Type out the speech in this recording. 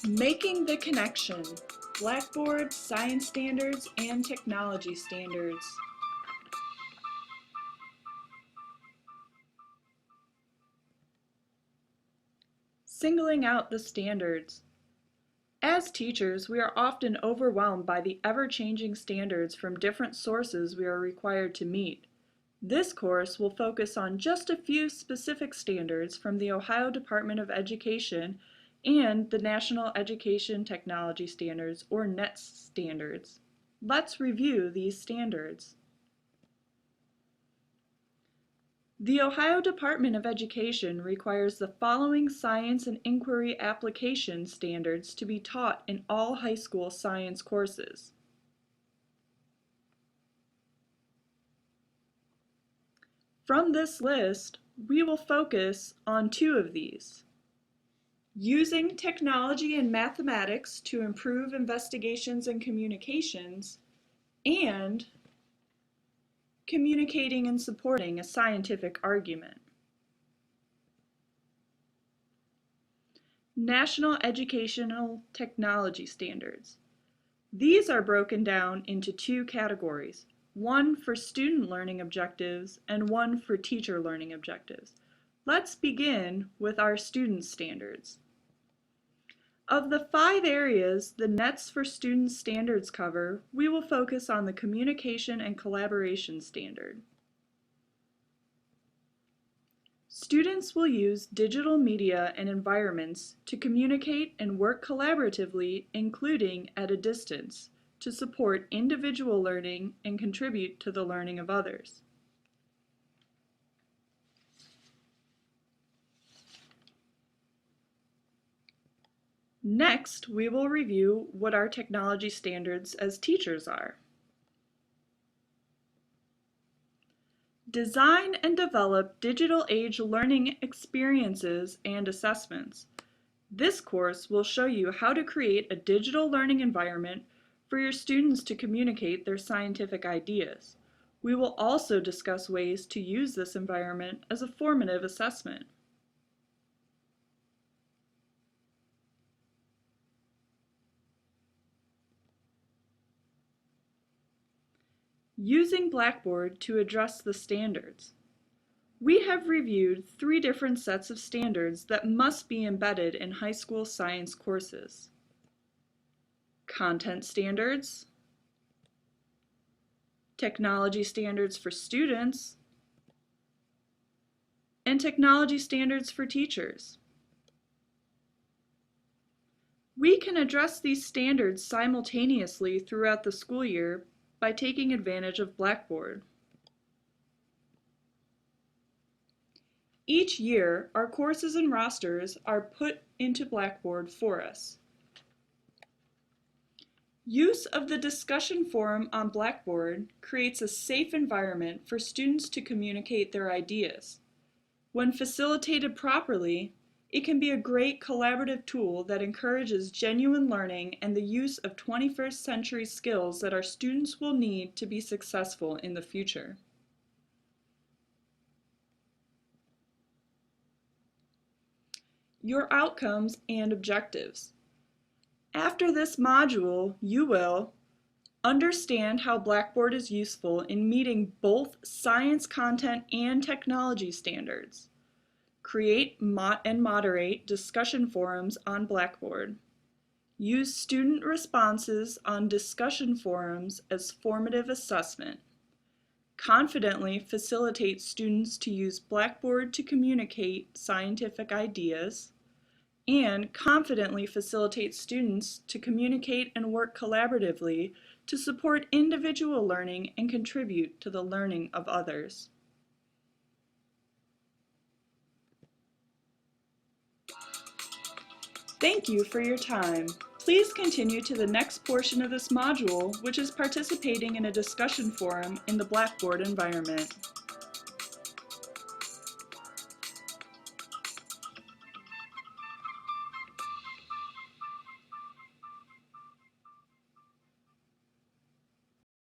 Making the connection, Blackboard, science standards, and technology standards. Singling out the standards. As teachers, we are often overwhelmed by the ever-changing standards from different sources we are required to meet. This course will focus on just a few specific standards from the Ohio Department of Education and the National Education Technology Standards, or NETS standards. Let's review these standards. The Ohio Department of Education requires the following science and inquiry application standards to be taught in all high school science courses. From this list, we will focus on two of these. Using technology and mathematics to improve investigations and communications, and communicating and supporting a scientific argument. National Educational Technology Standards. These are broken down into two categories, one for student learning objectives and one for teacher learning objectives. Let's begin with our student standards. Of the 5 areas the NETS for Student Standards cover, we will focus on the Communication and Collaboration Standard. Students will use digital media and environments to communicate and work collaboratively, including at a distance, to support individual learning and contribute to the learning of others. Next, we will review what our technology standards as teachers are. Design and develop digital age learning experiences and assessments. This course will show you how to create a digital learning environment for your students to communicate their scientific ideas. We will also discuss ways to use this environment as a formative assessment. Using Blackboard to address the standards. We have reviewed 3 different sets of standards that must be embedded in high school science courses. Content standards, technology standards for students, and technology standards for teachers. We can address these standards simultaneously throughout the school year by taking advantage of Blackboard. Each year, our courses and rosters are put into Blackboard for us. Use of the discussion forum on Blackboard creates a safe environment for students to communicate their ideas. When facilitated properly, it can be a great collaborative tool that encourages genuine learning and the use of 21st century skills that our students will need to be successful in the future. Your outcomes and objectives. After this module, you will understand how Blackboard is useful in meeting both science content and technology standards. Create and moderate discussion forums on Blackboard. Use student responses on discussion forums as formative assessment. Confidently facilitate students to use Blackboard to communicate scientific ideas. And confidently facilitate students to communicate and work collaboratively to support individual learning and contribute to the learning of others. Thank you for your time. Please continue to the next portion of this module, which is participating in a discussion forum in the Blackboard environment.